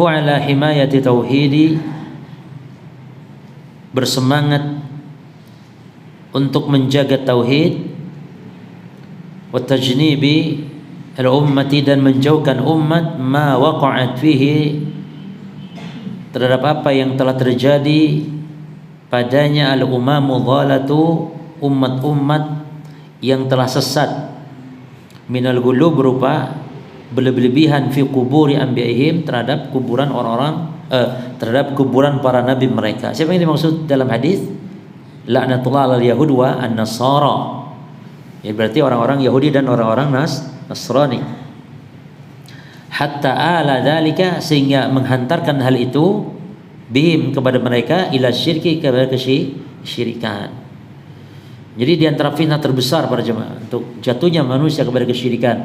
ala himayati tauhidi, bersemangat untuk menjaga tauhid, wa tajnibi al-ummati, dan menjauhkan umat ma waqa'at fihi, terhadap apa yang telah terjadi padanya al-umamu dhalatu, umat-umat yang telah sesat, minal ghulub, berupa berlebihan fi kuburi anbiya'ihim, terhadap kuburan orang-orang terhadap kuburan para nabi mereka. Siapa yang dimaksud dalam hadis? La'natullah alal yahud wa an-nasara. Ya, berarti orang-orang Yahudi dan orang-orang Nasrani. Hatta ala dzalika, sehingga menghantarkan hal itu bihim, kepada mereka, ila syirki, kepada kesyirikan. Jadi di antara fitnah terbesar para jemaah untuk jatuhnya manusia kepada kesyirikan,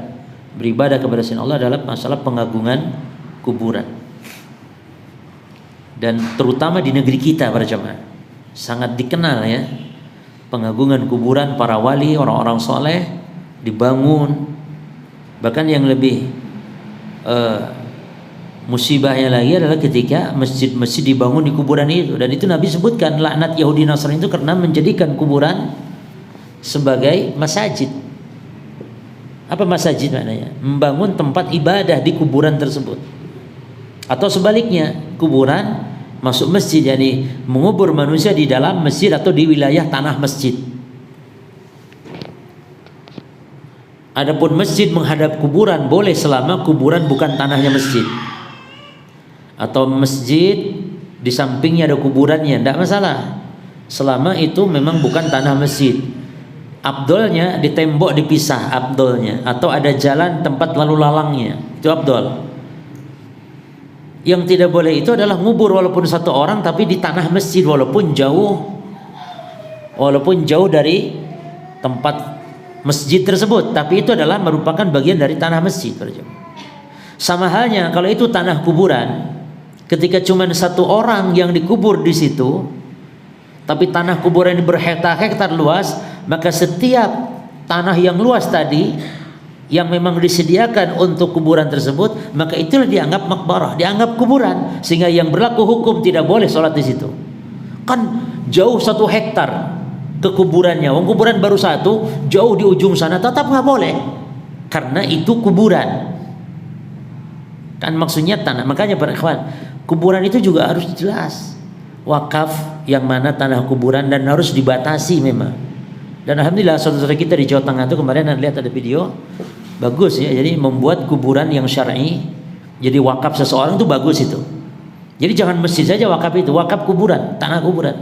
beribadah kepada selain Allah, adalah masalah pengagungan kuburan. Dan terutama di negeri kita para jemaah sangat dikenal ya, pengagungan kuburan para wali, orang-orang soleh dibangun. Bahkan yang lebih musibahnya lagi adalah ketika masjid-masjid dibangun di kuburan itu. Dan itu Nabi sebutkan laknat Yahudi Nasrani itu karena menjadikan kuburan sebagai masjid. Apa masjid maknanya? Membangun tempat ibadah di kuburan tersebut. Atau sebaliknya, kuburan masuk masjid, yakni mengubur manusia di dalam masjid atau di wilayah tanah masjid. Adapun masjid menghadap kuburan boleh selama kuburan bukan tanahnya masjid. Atau masjid di sampingnya ada kuburannya, tidak masalah. Selama itu memang bukan tanah masjid. Abdolnya di tembok dipisah, abdolnya, atau ada jalan tempat lalu lalangnya, itu abdol. Yang tidak boleh itu adalah ngubur walaupun satu orang tapi di tanah masjid, walaupun jauh dari tempat masjid tersebut, tapi itu adalah merupakan bagian dari tanah masjid. Sama halnya kalau itu tanah kuburan, ketika cuma satu orang yang dikubur di situ, tapi tanah kuburan ini berhektar-hektar luas, maka setiap tanah yang luas tadi yang memang disediakan untuk kuburan tersebut, maka itulah dianggap makbarah, dianggap kuburan, sehingga yang berlaku hukum tidak boleh sholat di situ. Kan jauh 1 hektar ke kuburannya, wong kuburan baru 1, jauh di ujung sana, tetap nggak boleh, karena itu kuburan. Kan maksudnya tanah. Makanya para ikhwan, kuburan itu juga harus jelas wakaf yang mana tanah kuburan, dan harus dibatasi memang. Dan alhamdulillah saudara kita di Jawa Tengah itu kemarin lihat ada video bagus ya, jadi membuat kuburan yang syar'i jadi wakaf seseorang itu bagus itu. Jadi jangan masjid saja wakaf, itu wakaf kuburan, tanah kuburan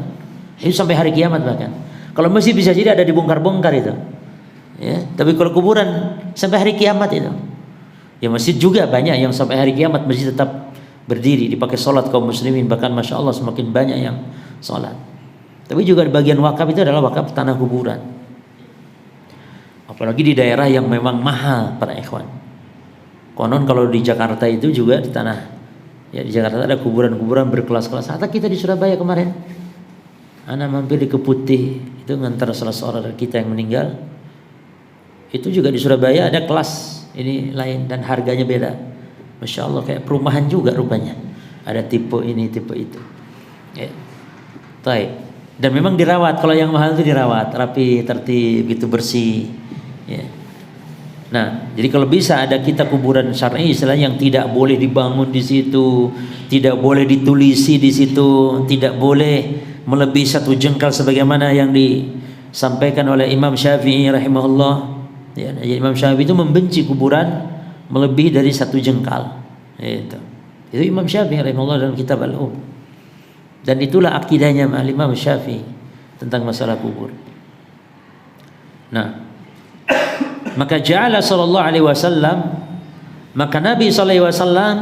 itu sampai hari kiamat. Bahkan kalau masjid bisa jadi ada dibongkar-bongkar itu ya, tapi kalau kuburan sampai hari kiamat itu ya. Masjid juga banyak yang sampai hari kiamat masjid tetap berdiri, dipakai sholat kaum muslimin, bahkan masya Allah semakin banyak yang sholat. Tapi juga bagian wakaf itu adalah wakaf tanah kuburan, apalagi di daerah yang memang mahal para ikhwan. Konon kalau di Jakarta itu juga di tanah ya, di Jakarta ada kuburan-kuburan berkelas-kelas. Atau kita di Surabaya kemarin, anak mampir di Keputih itu ngantar salah seorang dari kita yang meninggal. Itu juga di Surabaya ada kelas ini lain dan harganya beda. Masya Allah, kayak perumahan juga rupanya. Ada tipe ini, tipe itu ya. Baik. Dan memang dirawat, kalau yang mahal itu dirawat rapi, tertib gitu, bersih ya. Nah, jadi kalau bisa ada kita kuburan syar'i istilahnya yang tidak boleh dibangun di situ, tidak boleh ditulisi di situ, tidak boleh melebihi 1 jengkal sebagaimana yang disampaikan oleh Imam Syafi'i rahimahullah ya. Imam Syafi'i itu membenci kuburan melebihi dari 1 jengkal itu Imam Syafi'i rahimahullah dalam kitab Al-Um. Dan itulah akidahnya Imam Syafi'i tentang masalah kubur. Nah, maka ja'ala sallallahu alaihi wasallam, maka Nabi sallallahu alaihi wasallam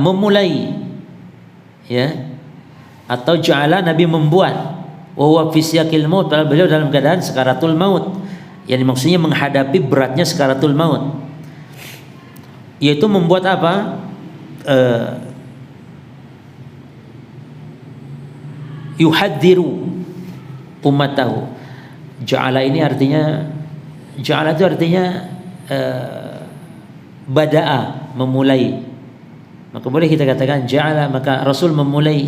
memulai ya, atau ja'ala, Nabi membuat, wa huwa fi siyaqil maut, beliau dalam keadaan sakaratul maut, yang maksudnya menghadapi beratnya sakaratul maut, yaitu membuat apa? Yuhadziru ummatahu. Ja'ala ini artinya, ja'ala itu artinya bada'a, memulai Maka boleh kita katakan ja'ala, maka Rasul memulai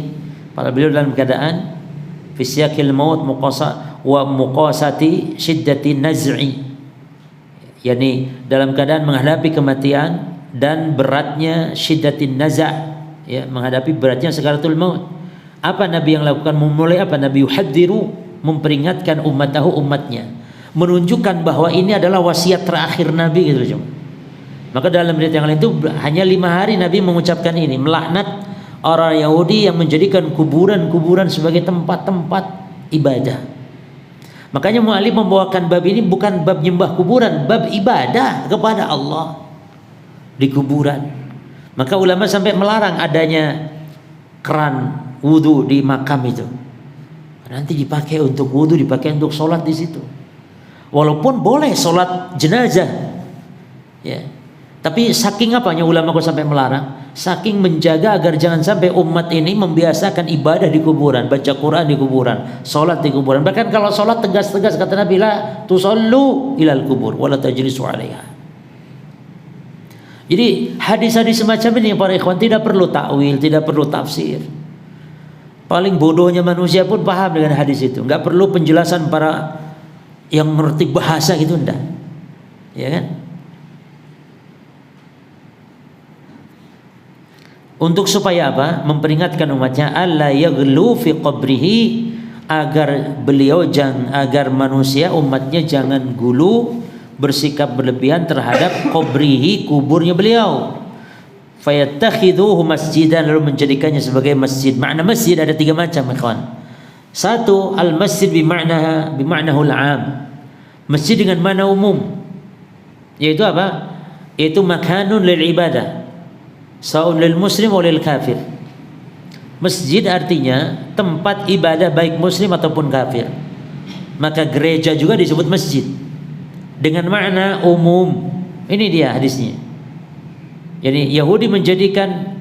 pada beliau dalam keadaan fi siyaqil maut muqasati syiddati naz'i, yakni dalam keadaan menghadapi kematian dan beratnya syiddatin naza', ya, menghadapi beratnya sakaratul maut. Apa Nabi yang lakukan? Memulai apa? Nabi yuhadziru, memperingatkan umatnya, menunjukkan bahwa ini adalah wasiat terakhir Nabi gitu. Maka dalam riwayat yang lain itu hanya 5 hari Nabi mengucapkan ini, melaknat orang Yahudi yang menjadikan kuburan-kuburan sebagai tempat-tempat ibadah. Makanya mu'alif membawakan bab ini bukan bab nyembah kuburan, bab ibadah kepada Allah di kuburan. Maka ulama sampai melarang adanya keran wudu di makam itu. Nanti dipakai untuk wudu, dipakai untuk sholat di situ. Walaupun boleh sholat jenazah, ya. Tapi saking apanya ulama kok sampai melarang? Saking menjaga agar jangan sampai umat ini membiasakan ibadah di kuburan, baca Quran di kuburan, sholat di kuburan. Bahkan kalau sholat tegas-tegas kata Nabi, la tusallu ilal kubur wala tajlisu alaiha. Jadi hadis-hadis semacam ini para ikhwan tidak perlu takwil, tidak perlu tafsir. Paling bodohnya manusia pun paham dengan hadis itu. Nggak perlu penjelasan para yang mengerti bahasa gitu, enggak. Ya kan? Untuk supaya apa? Memperingatkan umatnya alla yaghlu fi qabrihi, agar manusia umatnya jangan gulu, bersikap berlebihan terhadap qabrihi, kuburnya beliau. Fayattakhidhuhu masjidan, lalu menjadikannya sebagai masjid. Makna masjid ada 3 macam, ikhwan. 1, al-masjid bima'nahul 'am. Masjid dengan makna umum. Yaitu apa? Yaitu makanun lil ibadah. Sa'un lil muslim wa lil kafir. Masjid artinya tempat ibadah baik muslim ataupun kafir. Maka gereja juga disebut masjid dengan makna umum. Ini dia hadisnya. Jadi Yahudi menjadikan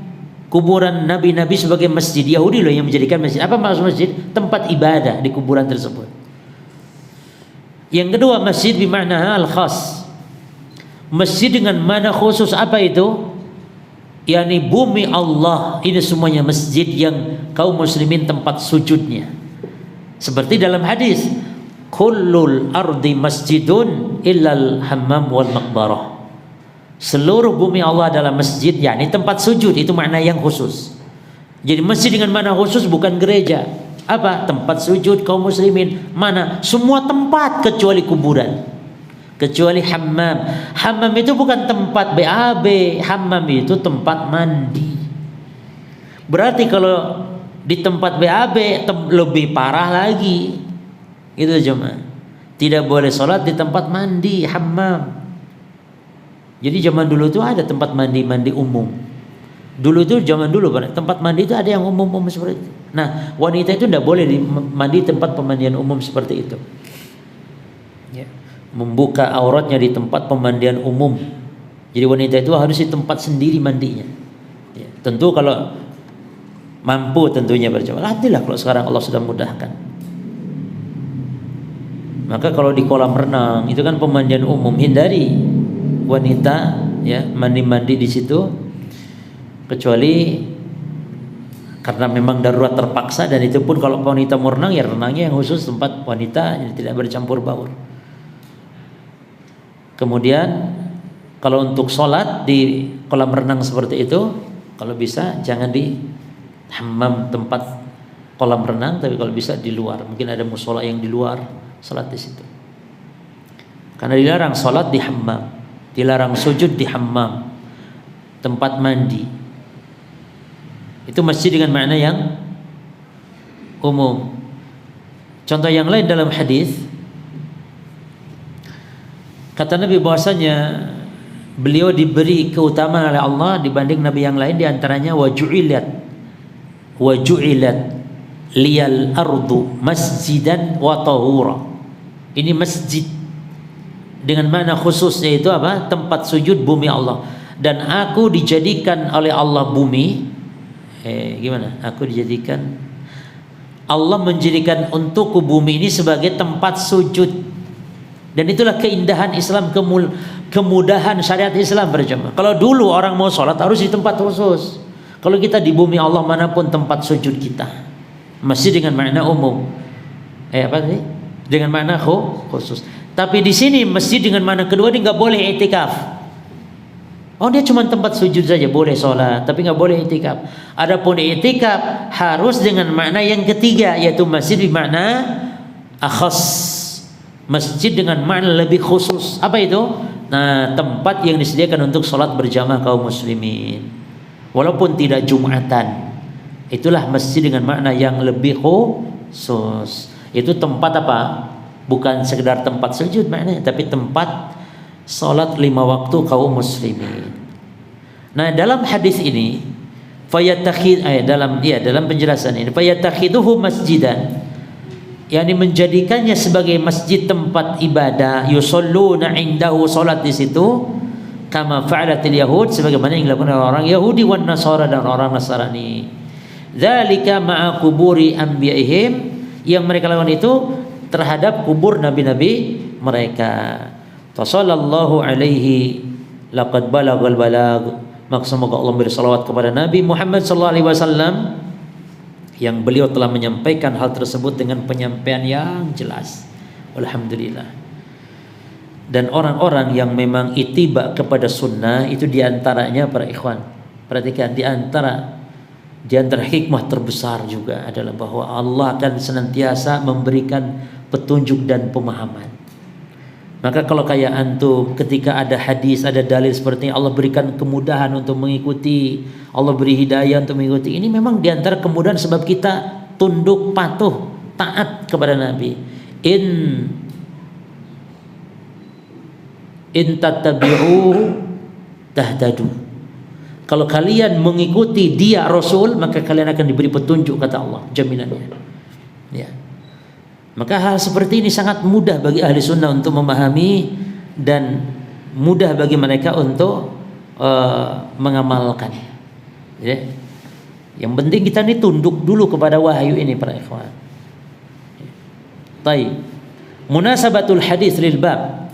kuburan nabi-nabi sebagai masjid. Yahudi loh yang menjadikan masjid. Apa maksud masjid? Tempat ibadah di kuburan tersebut. Yang kedua, masjid bimakna al-khas. Masjid dengan makna khusus. Apa itu? yakni bumi Allah ini semuanya masjid yang kaum muslimin tempat sujudnya. Seperti dalam hadis, kullul ardi masjidun illal hammam wal maqbarah. Seluruh bumi Allah adalah masjid, yakni tempat sujud, itu makna yang khusus. Jadi masjid dengan makna khusus bukan gereja. Apa? Tempat sujud kaum muslimin. Mana? Semua tempat kecuali kuburan, kecuali hammam. Hammam itu bukan tempat BAB, hammam itu tempat mandi. Berarti kalau di tempat BAB lebih parah lagi. Itu cuma tidak boleh sholat di tempat mandi, hammam. Jadi zaman dulu tuh ada tempat mandi umum. Dulu itu zaman dulu tempat mandi itu ada yang umum seperti itu. Nah, wanita itu tidak boleh mandi tempat pemandian umum seperti itu. Ya. Membuka auratnya di tempat pemandian umum. Jadi wanita itu harus di tempat sendiri mandinya. Ya. Tentu kalau mampu tentunya bercoba. Alhamdulillah kalau sekarang Allah sudah mudahkan. Maka kalau di kolam renang itu kan pemandian umum, hindari wanita ya mandi di situ, kecuali karena memang darurat terpaksa, dan itu pun kalau wanita mau renang ya renangnya yang khusus tempat wanita yang tidak bercampur baur. Kemudian kalau untuk sholat di kolam renang seperti itu, kalau bisa jangan di hammam tempat kolam renang, tapi kalau bisa di luar. Mungkin ada musola yang di luar, sholat di situ. Karena dilarang sholat di hammam, dilarang sujud di hammam, tempat mandi. Itu masjid dengan makna yang umum. Contoh yang lain dalam hadis, kata Nabi bahwasanya beliau diberi keutamaan oleh Allah dibanding nabi yang lain, diantaranya waju'ilat liyal ardu masjidan wa tahura. Ini masjid dengan makna khusus, yaitu apa? Tempat sujud bumi Allah. Dan aku dijadikan oleh Allah bumi. Gimana? Aku dijadikan, Allah menjadikan untukku bumi ini sebagai tempat sujud. Dan itulah keindahan Islam, kemudahan syariat Islam berjamaah. Kalau dulu orang mau sholat harus di tempat khusus, Kalau kita di bumi Allah manapun tempat sujud kita, masjid dengan makna umum. Apa sih? Dengan makna khusus. Tapi di sini masjid dengan makna kedua ini nggak boleh i'tikaf. Oh, dia cuma tempat sujud saja, boleh sholat, tapi nggak boleh i'tikaf. Adapun i'tikaf harus dengan makna yang ketiga, yaitu masjid bermakna akhas. Masjid dengan makna lebih khusus. Apa itu? Nah, tempat yang disediakan untuk sholat berjamaah kaum muslimin. Walaupun tidak Jumatan, itulah masjid dengan makna yang lebih khusus. Itu tempat apa? Bukan sekedar tempat sujud maknanya, tapi tempat salat 5 waktu kaum muslimin. Nah, dalam hadis ini dalam penjelasan ini fayatakhiduhu masjidan, yakni menjadikannya sebagai masjid tempat ibadah, yusalluna indahu, salat di situ, kama fa'alatil yahud, sebagaimana yang dilakukan oleh orang Yahudi wan Nasara dan orang Nasrani. Dzalika ma'a kuburi anbiya'ihim, yang mereka lakukan itu terhadap kubur nabi-nabi mereka. Sallallahu alaihi laqad balagal balag. Maka semoga Allah beri salawat kepada Nabi Muhammad sallallahu alaihi wasallam, yang beliau telah menyampaikan hal tersebut dengan penyampaian yang jelas. Alhamdulillah. Dan orang-orang yang memang ittiba kepada sunnah itu diantaranya para ikhwan, perhatikan, diantara hikmah terbesar juga adalah bahwa Allah akan senantiasa memberikan petunjuk dan pemahaman. Maka kalau kayak antum, ketika ada hadis, ada dalil seperti ini, Allah berikan kemudahan untuk mengikuti, Allah beri hidayah untuk mengikuti, ini memang diantara kemudahan sebab kita tunduk, patuh, taat kepada Nabi. In tattabi'uhu tahtadu. Kalau kalian mengikuti dia Rasul, maka kalian akan diberi petunjuk, kata Allah, jaminannya. Ya. Maka hal seperti ini sangat mudah bagi ahli sunnah untuk memahami, dan mudah bagi mereka untuk mengamalkan. Ya. Yang penting kita ini tunduk dulu kepada wahyu ini para ikhwan. Baik. Munasabatul hadis lil bab.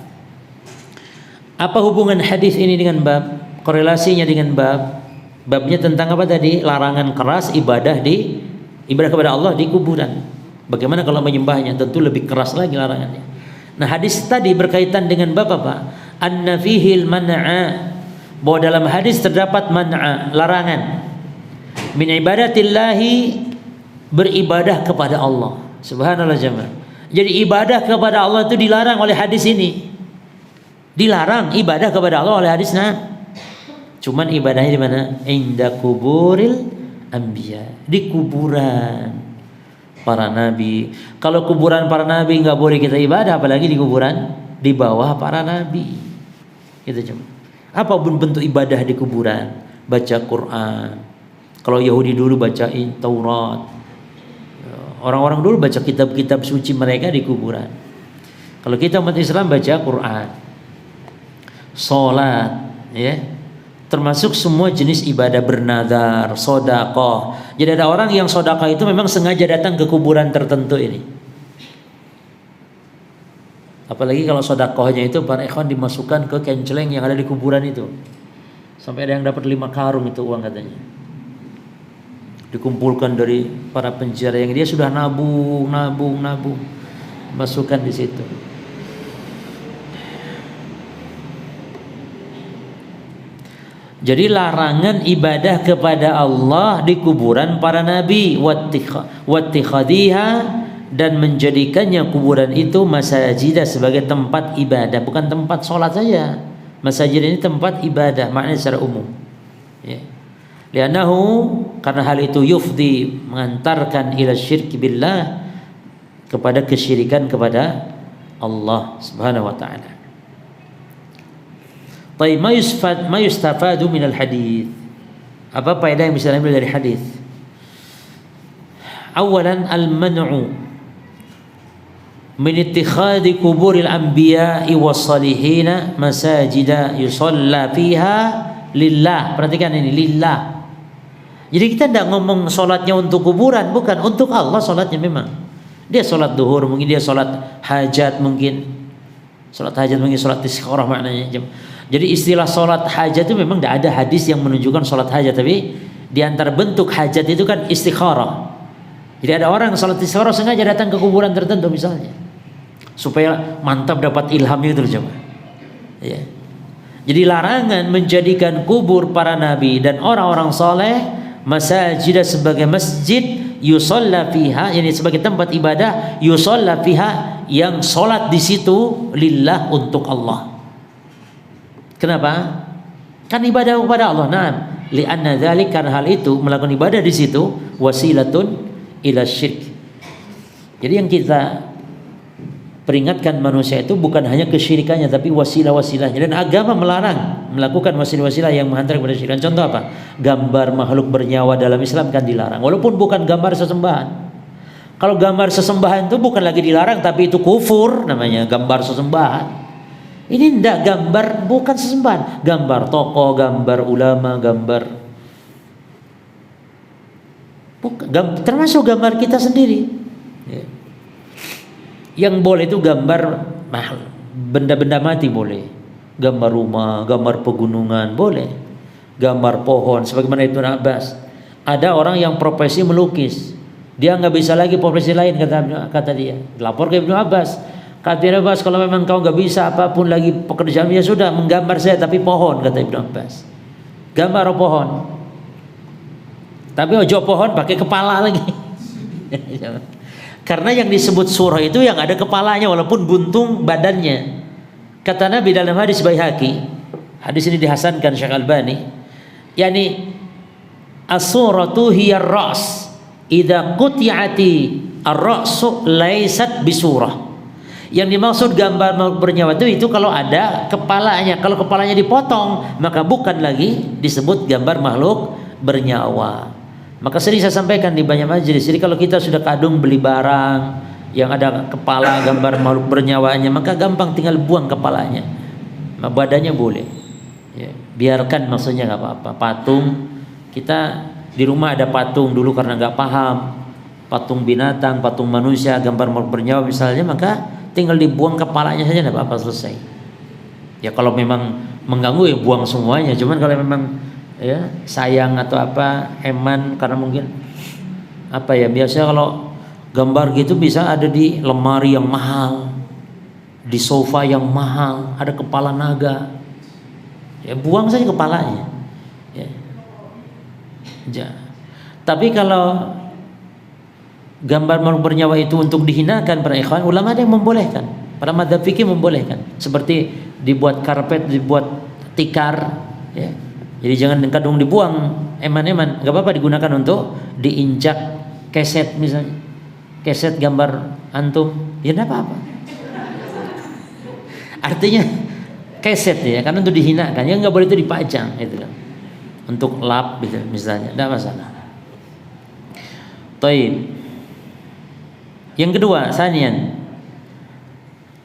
Apa hubungan hadis ini dengan bab? Korelasinya dengan bab. Babnya tentang apa tadi? Larangan keras ibadah kepada Allah di kuburan. Bagaimana kalau menyembahnya? Tentu lebih keras lagi larangannya. Nah, hadis tadi berkaitan dengan bab apa? Anna fihil man'a. Bahwa dalam hadis terdapat man'a, larangan. Min ibadatillahi, beribadah kepada Allah. Subhanallah jemaah. Jadi ibadah kepada Allah itu dilarang oleh hadis ini. Dilarang ibadah kepada Allah oleh hadis. Nah, cuman ibadahnya di mana? Inda kuburil anbiya, di kuburan para nabi. Kalau kuburan para nabi nggak boleh kita ibadah, apalagi di kuburan di bawah para nabi. Gitu cuma. Apa bentuk ibadah di kuburan? Baca Quran. Kalau Yahudi dulu bacain Taurat. Orang-orang dulu baca kitab-kitab suci mereka di kuburan. Kalau kita umat Islam baca Quran, sholat, ya, termasuk semua jenis ibadah, bernadar, sodakoh. Jadi ada orang yang sodakoh itu memang sengaja datang ke kuburan tertentu ini. Apalagi kalau sodakohnya itu para ikhwan dimasukkan ke kenceleng yang ada di kuburan itu. Sampai ada yang dapat 5 karung itu uang katanya. Dikumpulkan dari para penjara yang dia sudah nabung, masukkan di situ. Jadi larangan ibadah kepada Allah di kuburan para nabi, wattikhadhiha, dan menjadikannya kuburan itu masajidah sebagai tempat ibadah, bukan tempat sholat saja. Masajid ini tempat ibadah maknanya secara umum. Ya. Li'annahu, karena hal itu yufdi, mengantarkan ila syirki billah, kepada kesyirikan kepada Allah Subhanahu wa taala. Baik, ma yustafadu minal hadis. Apa faedah yang bisa diambil dari hadis? Awalan, al-man'u min ittikhadhi kuburil anbiya'i was-salihina masajida yusalla fiha lillah. Perhatikan ini, lillah. Jadi kita tidak ngomong sholatnya untuk kuburan, bukan, untuk Allah sholatnya memang. Dia sholat duhur, mungkin dia sholat hajat, mungkin sholat istikharah maknanya. Jadi istilah sholat hajat itu memang tidak ada hadis yang menunjukkan sholat hajat, tapi Di antara bentuk hajat itu kan istikharah. Jadi ada orang salat istikharah sengaja datang ke kuburan tertentu misalnya, supaya mantap dapat ilham itu coba. Ya. Jadi larangan menjadikan kubur para nabi dan orang-orang saleh masajid sebagai masjid yusalla fiha, yani sebagai tempat ibadah, yusalla fiha, yang salat di situ lillah, untuk Allah. Kenapa? Kan ibadah kepada Allah. Nah, li'anna dzalik, karena hal itu melakukan ibadah di situ wasilatun ila syirk. Jadi yang kita peringatkan manusia itu bukan hanya kesyirikannya, tapi wasilah-wasilahnya. Dan agama melarang melakukan wasilah-wasilah yang menghantar kepada syirik. Contoh apa? Gambar makhluk bernyawa dalam Islam kan dilarang, walaupun bukan gambar sesembahan. Kalau gambar sesembahan itu bukan lagi dilarang, tapi itu kufur namanya, gambar sesembahan. Ini tidak, gambar bukan sesembahan, gambar tokoh, gambar ulama, gambar termasuk gambar kita sendiri. Ya. Yang boleh itu gambar benda-benda mati boleh, gambar rumah, gambar pegunungan boleh, gambar pohon. Sebagaimana Ibnu Abbas, ada orang yang profesi melukis, dia nggak bisa lagi profesi lain, kata dia. Lapor ke Ibnu Abbas, kata Ibnu Abbas, kalau memang kau nggak bisa apapun lagi pekerjaan, ya sudah, menggambar saya tapi pohon, kata Ibnu Abbas. Gambar pohon, tapi ojo pohon pakai kepala lagi. Karena yang disebut surah itu yang ada kepalanya walaupun buntung badannya. Kata Nabi dalam hadis Baihaqi, hadis ini dihasankan Syekh Albani, yakni as-suratu hiya ar-ra's idza quti'ati ar-ra'su laysat bisurah. Yang dimaksud gambar makhluk bernyawa itu kalau ada kepalanya. Kalau kepalanya dipotong, maka bukan lagi disebut gambar makhluk bernyawa. Maka sering saya sampaikan di banyak majelis, jadi kalau kita sudah kadung beli barang yang ada kepala gambar makhluk bernyawanya, maka gampang tinggal buang kepalanya, badannya boleh, ya, biarkan, maksudnya nggak apa-apa. Patung, kita di rumah ada patung dulu karena nggak paham, patung binatang, patung manusia, gambar makhluk bernyawa misalnya, maka tinggal dibuang kepalanya saja, nggak apa-apa, selesai. Ya kalau memang mengganggu ya buang semuanya, cuman kalau memang ya sayang atau apa, eman, karena mungkin apa ya, biasanya kalau gambar gitu bisa ada di lemari yang mahal, di sofa yang mahal, ada kepala naga, ya buang saja kepalanya, ya. Tapi kalau gambar makhluk bernyawa itu untuk dihinakan, para ikhwan, ulama ada yang membolehkan, para madzhab fikih membolehkan, seperti dibuat karpet, dibuat tikar, ya. Jadi jangan kadung dibuang eman-eman, nggak apa-apa, digunakan untuk diinjak keset misalnya, keset gambar antum, ya nggak apa-apa. Artinya keset ya, karena untuk dihinakan, ya nggak boleh itu dipajang, itu kan, untuk lap gitu misalnya, nggak masalah. Taib. Yang kedua, sanian,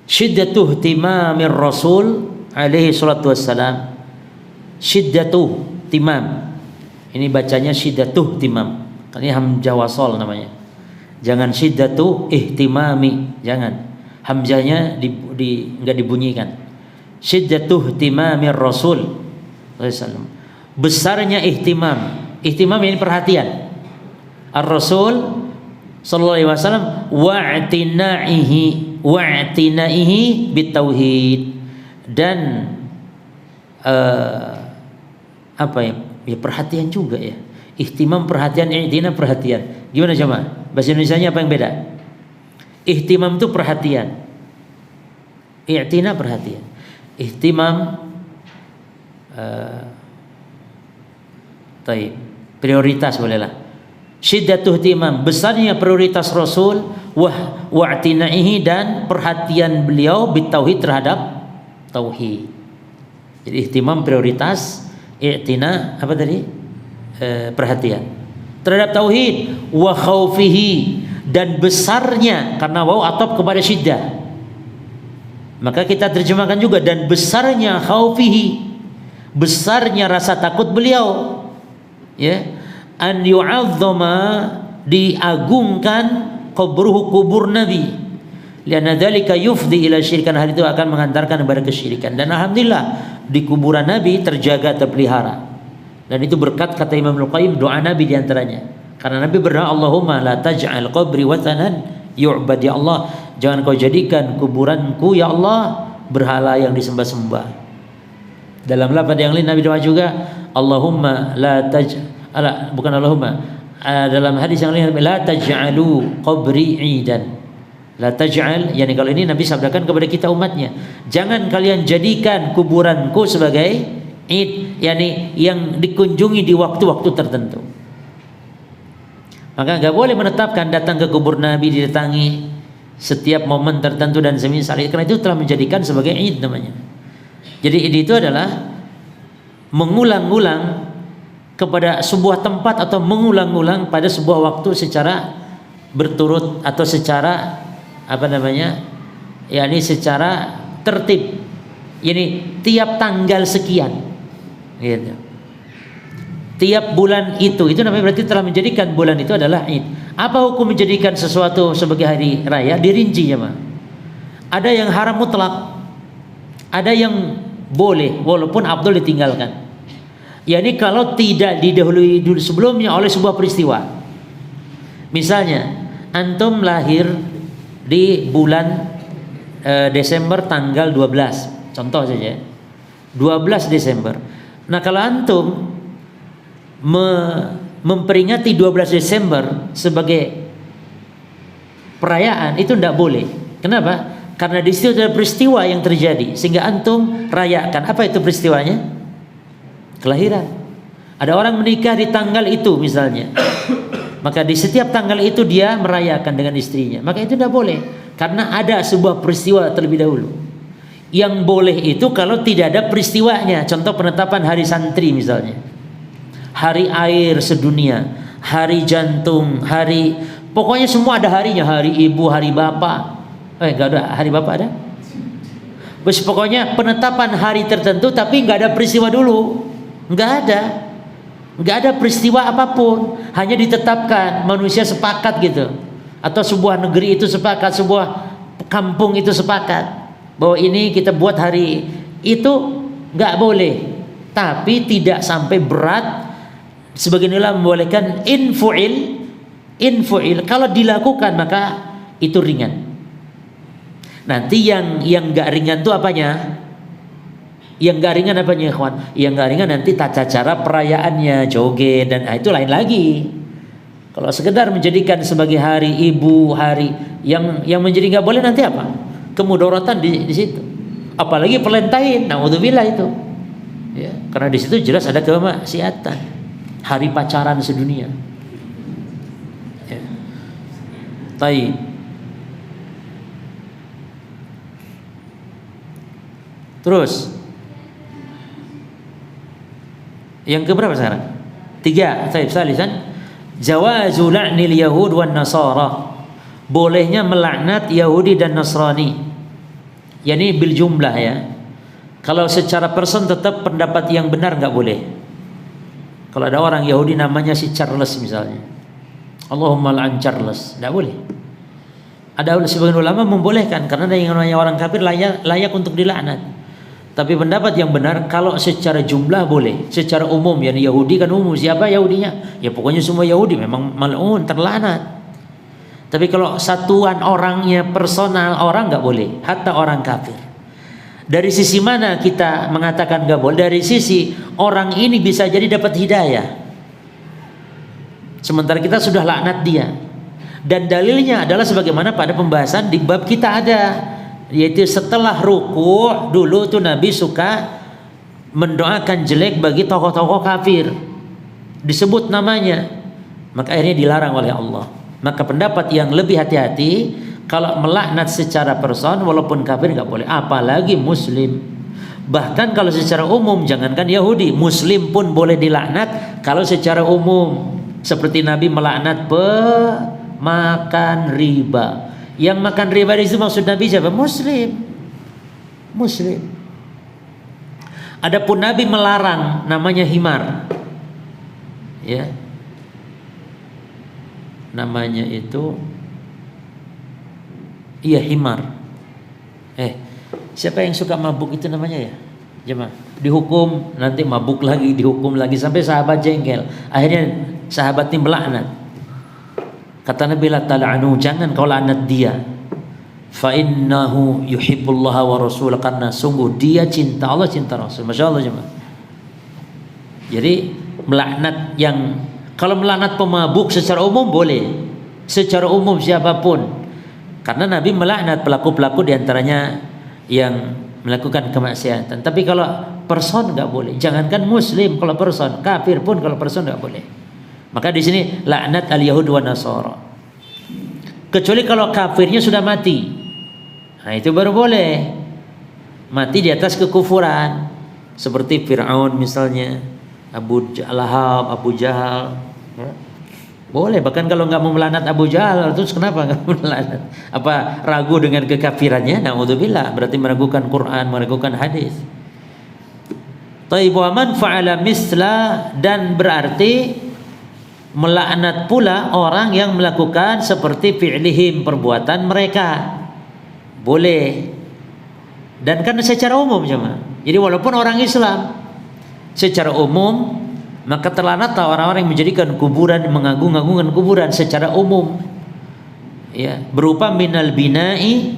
syiddatuh timamir Rasul alaihi salatu wassalam. Syiddatuh timam, ini bacanya syiddatuh timam, ini hamzah wasol namanya. Jangan syiddatuh ihtimami, jangan, hamzahnya enggak dibunyikan. Syiddatuh timamir Rasul sallallahu, besarnya ihtimam. Ihtimam ini perhatian Ar-Rasul sallallahu alaihi wasallam, wa'tinaihi bitauhid, dan apa ya, perhatian juga ya. Ihtimam perhatian, i'tina perhatian. Gimana coba? Bahasa Indonesianya apa yang beda? Ihtimam itu perhatian, i'tina perhatian. Ihtimam prioritas bolehlah. Syiddatuh ihtimam, besarnya prioritas Rasul, wa'tinaihi, dan perhatian beliau bitauhid, terhadap tauhid. Jadi ihtimam prioritas, i'tina apa tadi? Perhatian terhadap tauhid, wa khaufihi, dan besarnya, karena waw atop kepada syiddah, maka kita terjemahkan juga, dan besarnya khaufihi, besarnya rasa takut beliau, ya, an yu'azzama, diagungkan, qabruhu, kubur Nabi, lianna dzalika yufdi ila syirkan, hal itu akan mengantarkan kepada kesyirikan. Dan alhamdulillah di kuburan Nabi terjaga, terpelihara. Dan itu berkat kata Imam Al-Qayyim doa Nabi diantaranya. Karena Nabi berdoa, Allahumma la taj'al qabri wathanan yu'bad, ya Allah, jangan kau jadikan kuburanku ya Allah berhala yang disembah-sembah. Dalam lafaz yang lain Nabi doa juga, Allahumma la bukan Allahumma, dalam hadis yang lain, la taj'alu qabri 'idan. La taj'al, yani kalau ini Nabi sabdakan kepada kita umatnya, jangan kalian jadikan kuburanku sebagai id, yani yang dikunjungi di waktu-waktu tertentu. Maka nggak boleh menetapkan datang ke kubur Nabi didatangi setiap momen tertentu dan semisal itu, karena itu telah menjadikan sebagai id namanya. Jadi id itu adalah mengulang-ulang kepada sebuah tempat atau mengulang-ulang pada sebuah waktu secara berturut atau secara yakni secara tertib, yani tiap tanggal sekian gitu. Tiap bulan itu namanya berarti telah menjadikan bulan itu adalah id. Apa hukum menjadikan sesuatu sebagai hari raya? Dirinci ya, Pak. Ada yang haram mutlak, ada yang boleh walaupun afdal ditinggalkan. Yani kalau tidak didahului dulu sebelumnya oleh sebuah peristiwa. Misalnya antum lahir di bulan Desember tanggal 12, contoh saja 12 Desember. Nah kalau antum memperingati 12 Desember sebagai perayaan, itu tidak boleh. Kenapa? Karena di situ ada peristiwa yang terjadi sehingga antum rayakan. Apa itu peristiwanya? Kelahiran. Ada orang menikah di tanggal itu misalnya, maka di setiap tanggal itu dia merayakan dengan istrinya, maka itu tidak boleh karena ada sebuah peristiwa terlebih dahulu. Yang boleh itu kalau tidak ada peristiwanya. Contoh penetapan hari santri misalnya, hari air sedunia, hari jantung, hari, pokoknya semua ada harinya. Hari ibu, hari bapak. Enggak ada hari bapak ada. Bos, pokoknya penetapan hari tertentu tapi enggak ada peristiwa dulu. Enggak ada peristiwa apapun, hanya ditetapkan, manusia sepakat gitu, atau sebuah negeri itu sepakat, sebuah kampung itu sepakat bahwa ini kita buat hari itu, nggak boleh. Tapi tidak sampai berat. Sebagian ulama membolehkan infu'il, kalau dilakukan maka itu ringan. Nanti yang nggak ringan itu apanya? Yang nggak ringan apanya, ikhwan? Yang nggak ringan nanti tata cara perayaannya, joget dan itu lain lagi. Kalau sekedar menjadikan sebagai hari ibu, hari yang menjadi nggak boleh nanti apa? Kemudaratan di situ. Apalagi Valentine, naudzubillah itu. Ya, karena di situ jelas ada kemaksiatan. Hari pacaran sedunia. Ya. Taib. Terus yang keberapa sekarang? 3. Taib salisan jawazu la'nil yahud wan nasara. Bolehnya melaknat Yahudi dan Nasrani. Yani bil jumlah ya. Kalau secara person tetap pendapat yang benar nggak boleh. Kalau ada orang Yahudi namanya si Charles misalnya, Allahumma la'an Charles, nggak boleh. Ada sebagian ulama membolehkan karena ada yang namanya orang kafir layak untuk dilaknat. Tapi pendapat yang benar kalau secara jumlah boleh, secara umum ya, Yahudi kan umum, siapa Yahudinya? Ya pokoknya semua Yahudi memang mal'un, terlaknat. Tapi kalau satuan orangnya, personal orang nggak boleh, hatta orang kafir. Dari sisi mana kita mengatakan nggak boleh? Dari sisi orang ini bisa jadi dapat hidayah, sementara kita sudah laknat dia. Dan dalilnya adalah sebagaimana pada pembahasan di bab kita ada, yaitu setelah ruku' dulu tuh Nabi suka mendoakan jelek bagi tokoh-tokoh kafir, disebut namanya, maka akhirnya dilarang oleh Allah. Maka pendapat yang lebih hati-hati kalau melaknat secara person walaupun kafir nggak boleh, apalagi muslim. Bahkan kalau secara umum, jangankan Yahudi, muslim pun boleh dilaknat kalau secara umum. Seperti Nabi melaknat pemakan riba. Yang makan riba itu maksud Nabi siapa? Muslim. Adapun Nabi melarang namanya himar. Ya. Namanya itu himar. Siapa yang suka mabuk itu namanya ya? Jemaah, dihukum, nanti mabuk lagi, dihukum lagi, sampai sahabat jengkel. Akhirnya sahabat ini melaknat. Kata Nabi, la tal'anu, jangan kau laknat dia. Fa innahu yuhibbullaha wa rasul, karena sungguh dia cinta Allah, cinta Rasul. Masya Allah jemaah. Jadi melaknat kalau melaknat pemabuk secara umum boleh, secara umum siapapun, karena Nabi melaknat pelaku-pelaku diantaranya yang melakukan kemaksiatan. Tapi kalau person nggak boleh. Jangankan Muslim, kalau person, kafir pun kalau person nggak boleh. Maka di sini laknat al-Yahud wa Nasara. Kecuali kalau kafirnya sudah mati, nah itu baru boleh. Mati di atas kekufuran, seperti Fir'aun misalnya, Abu Lahab, Abu Jahal. Boleh, bahkan kalau nggak mau melaknat Abu Jahal, terus kenapa nggak mau melaknat? Apa ragu dengan kekafirannya? Na'udzubillah, berarti meragukan Quran, meragukan hadis. Taib wa man fa'ala misla, dan berarti melaknat pula orang yang melakukan seperti fi'lihim, perbuatan mereka. Boleh. Dan kan secara umum jemaah. Jadi walaupun orang Islam secara umum, maka terlanatlah orang-orang yang menjadikan kuburan, mengagung-agungkan kuburan secara umum, ya, berupa minal bina'i,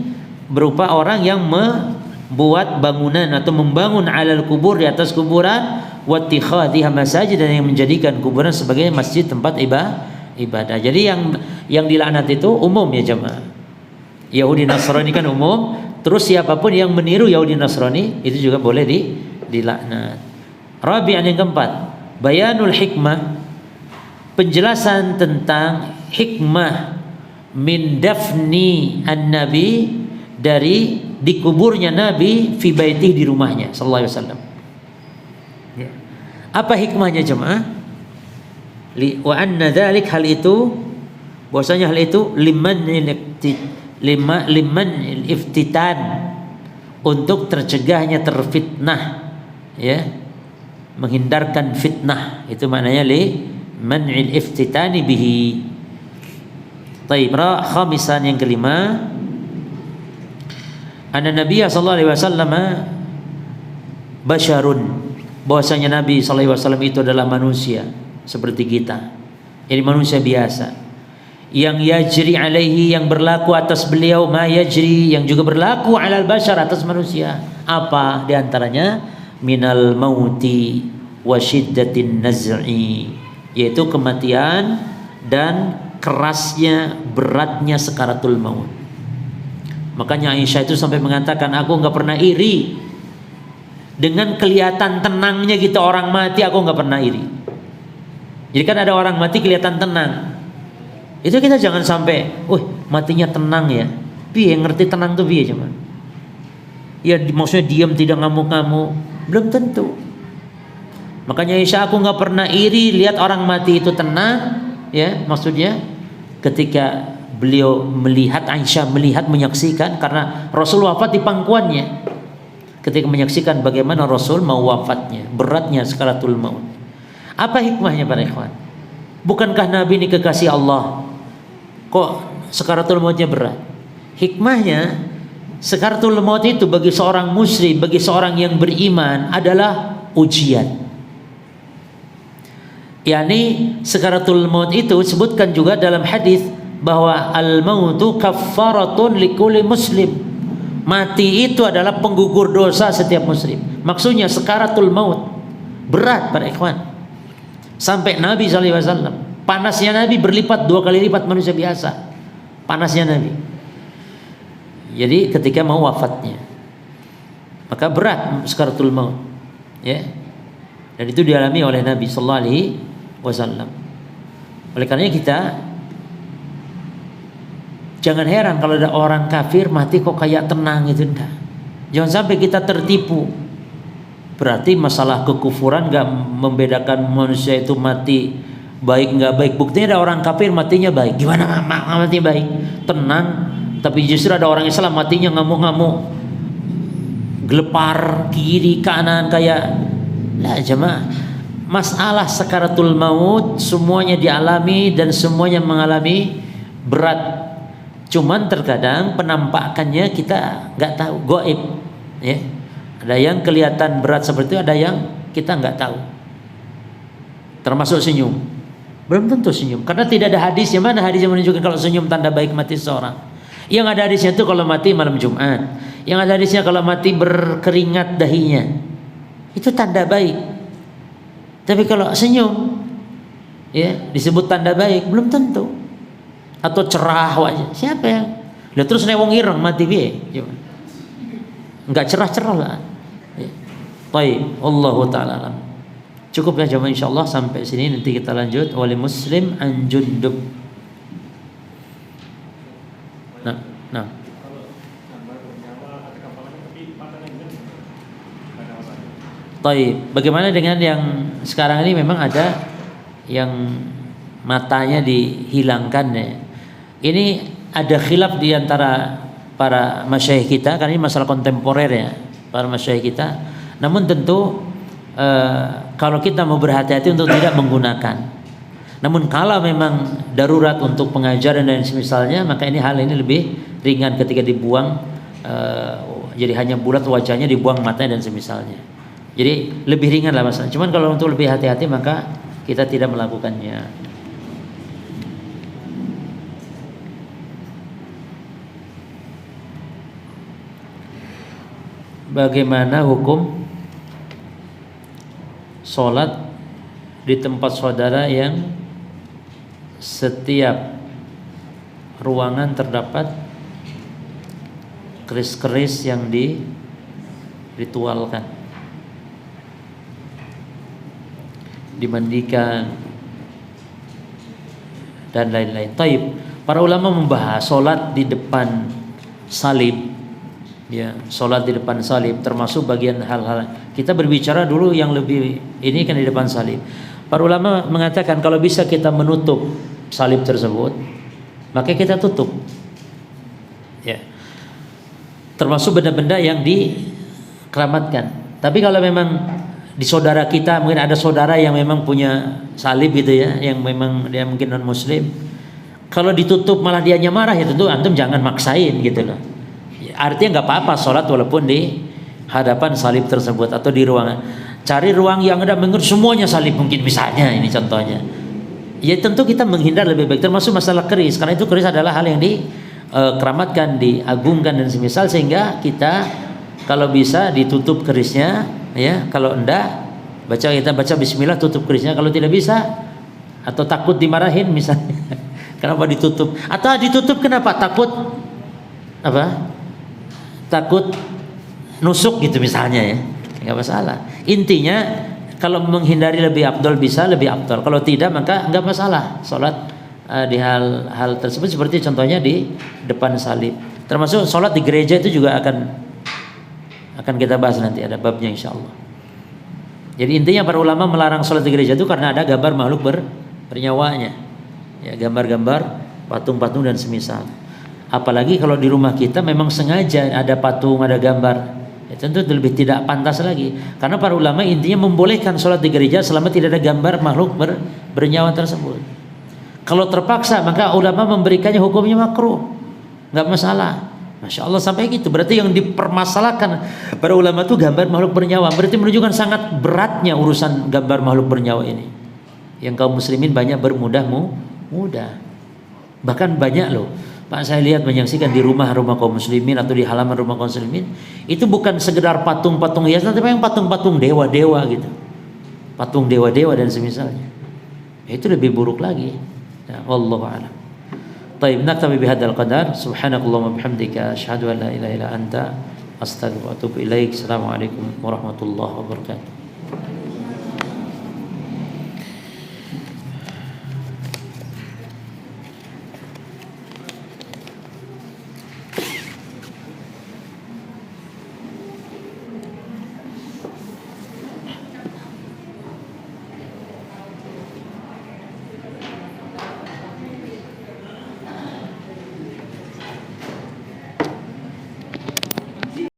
berupa orang yang membuat bangunan atau membangun alal kubur, di atas kuburan, wattikhadhiha masajid, dan yang menjadikan kuburan sebagai masjid, tempat ibadah. Jadi yang dilaknat itu umum ya jemaah. Yahudi Nasrani kan umum, terus siapapun yang meniru Yahudi Nasrani itu juga boleh dilaknat. Rabi'an, yang keempat, bayanul hikmah, penjelasan tentang hikmah min dafni an-nabi, dari dikuburnya Nabi fi baitih, di rumahnya sallallahu alaihi wasallam. Ya. Apa hikmahnya jemaah? Wa anna dzalik, hal itu, bahwasanya hal itu liman iftitan, untuk tercegahnya terfitnah, ya, menghindarkan fitnah, itu maknanya li man'il iftitani bihi. Taib. Khamisan, yang kelima, anna Nabi sallallahu alaihi wasallam basyarun, bahwasanya Nabi sallallahu alaihi wasallam itu adalah manusia seperti kita. Ini manusia biasa, yang yajri alaihi, yang berlaku atas beliau, ma yajri, yang juga berlaku alal bashar, atas manusia. Apa di antaranya? Minal mauti wa syiddatin naz'i, yaitu kematian dan kerasnya, beratnya sekaratul maut. Makanya Aisyah itu sampai mengatakan, aku nggak pernah iri dengan kelihatan tenangnya gitu orang mati, aku nggak pernah iri. Jadi kan ada orang mati kelihatan tenang, itu kita jangan sampai, matinya tenang ya, piye ngerti tenang tuh piye cuman? Ya maksudnya diam, tidak ngamuk-ngamuk, belum tentu. Makanya Aisyah, aku nggak pernah iri lihat orang mati itu tenang, ya, maksudnya ketika beliau melihat, Aisyah melihat, menyaksikan, karena Rasul wafat di pangkuannya, ketika menyaksikan bagaimana Rasul mau wafatnya, beratnya sekaratul maut. Apa hikmahnya para ikhwan? Bukankah Nabi ini kekasih Allah, kok sekaratul mautnya berat? Hikmahnya, sekaratul maut itu bagi seorang muslim, bagi seorang yang beriman adalah ujian. Yani sekaratul maut itu disebutkan juga dalam hadis bahwa al-mautu kaffaratun likulli muslim. Mati itu adalah penggugur dosa setiap muslim. Maksudnya sekaratul maut berat para ikhwan. Sampai Nabi SAW, panasnya Nabi berlipat, 2 kali lipat manusia biasa panasnya Nabi. Jadi ketika mau wafatnya, maka berat sekaratul maut, ya. Dan itu dialami oleh Nabi sallallahu alaihi wasallam. Oleh karenanya kita jangan heran kalau ada orang kafir mati kok kayak tenang, itu enggak. Jangan sampai kita tertipu. Berarti masalah kekufuran gak membedakan manusia itu mati baik nggak baik. Buktinya ada orang kafir matinya baik. Gimana mati baik? Tenang. Tapi justru ada orang Islam matinya ngamuk-ngamuk, gelepar kiri kanan kayak lah jemaah. Masalah sakaratul maut semuanya dialami dan semuanya mengalami berat. Cuman terkadang penampakannya kita nggak tahu, goib, ya. Ada yang kelihatan berat seperti itu, ada yang kita nggak tahu. Termasuk senyum. Belum tentu senyum, karena tidak ada hadisnya. Mana hadis yang menunjukkan kalau senyum tanda baik mati seseorang? Yang ada hadisnya itu kalau mati malam Jumat. Yang ada hadisnya kalau mati berkeringat dahinya, itu tanda baik. Tapi kalau senyum, ya disebut tanda baik, belum tentu. Atau cerah wajah, siapa yang? Lah terus nek wong ireng mati piye? Enggak cerah-cerah lah. Ya. Baik, Allahu taala alam. Cukup ya jemaah, insyaallah sampai sini, nanti kita lanjut. Wali Muslim an Jundub. Nah. Baik, bagaimana dengan yang sekarang ini memang ada yang matanya dihilangkan ya. Ini ada khilaf di antara para masyayikh kita, karena ini masalah kontemporer ya, para masyayikh kita. Namun tentu kalau kita mau berhati-hati untuk tidak menggunakan. Namun kalau memang darurat untuk pengajaran dan semisalnya, maka ini hal ini lebih ringan ketika dibuang, jadi hanya bulat wajahnya, dibuang matanya dan semisalnya. Jadi lebih ringan lah masalah. Cuman kalau untuk lebih hati-hati maka kita tidak melakukannya. Bagaimana hukum sholat di tempat saudara yang setiap ruangan terdapat keris-keris yang diritualkan, dimandikan dan lain-lain. Taib. Para ulama membahas sholat di depan salib, ya, sholat di depan salib termasuk bagian hal-hal. Kita berbicara dulu yang lebih ini kan di depan salib. Para ulama mengatakan kalau bisa kita menutup salib tersebut, maka kita tutup. Ya. Termasuk benda-benda yang dikeramatkan. Tapi kalau memang di saudara kita, mungkin ada saudara yang memang punya salib gitu ya, yang memang dia mungkin non muslim, kalau ditutup malah dianya marah, ya tentu antum jangan maksain gitu loh. Artinya nggak apa-apa sholat walaupun di hadapan salib tersebut atau di ruangan. Cari ruang yang ada mengurus semuanya salib, mungkin misalnya ini contohnya. Ya tentu kita menghindar lebih baik, termasuk masalah keris, karena itu keris adalah hal yang dikeramatkan, diagungkan dan semisal, sehingga kita kalau bisa ditutup kerisnya. Ya, kalau enggak kita baca bismillah, tutup kerisnya. Kalau tidak bisa atau takut dimarahin misalnya, kenapa ditutup? Atau ditutup kenapa? Takut apa? Takut nusuk gitu misalnya ya. Enggak masalah. Intinya kalau menghindari lebih afdal, bisa lebih afdal. Kalau tidak maka enggak masalah. Salat di hal tersebut, seperti contohnya di depan salib. Termasuk salat di gereja itu juga akan kita bahas nanti, ada babnya insyaallah. Jadi intinya para ulama melarang sholat di gereja itu karena ada gambar makhluk bernyawanya, ya, gambar-gambar patung-patung dan semisal. Apalagi kalau di rumah kita memang sengaja ada patung, ada gambar, ya, tentu lebih tidak pantas lagi. Karena para ulama intinya membolehkan sholat di gereja selama tidak ada gambar makhluk bernyawa tersebut. Kalau terpaksa maka ulama memberikannya hukumnya makruh, nggak masalah. Masya Allah sampai gitu. Berarti yang dipermasalahkan para ulama itu gambar makhluk bernyawa. Berarti menunjukkan sangat beratnya urusan gambar makhluk bernyawa ini. Yang kaum muslimin banyak mudah. Bahkan banyak loh, Pak, saya lihat menyaksikan di rumah-rumah kaum muslimin atau di halaman rumah kaum muslimin, itu bukan sekedar patung-patung hiasan, tapi yang patung-patung dewa-dewa gitu. Patung dewa-dewa dan semisalnya. Itu lebih buruk lagi. Ya, wallahu a'lam. طيب نكتفي بهذا القدر سبحانك اللهم وبحمدك أشهد أن لا إله إلا أنت أستغفرك وأتوب إليك السلام عليكم ورحمة الله وبركاته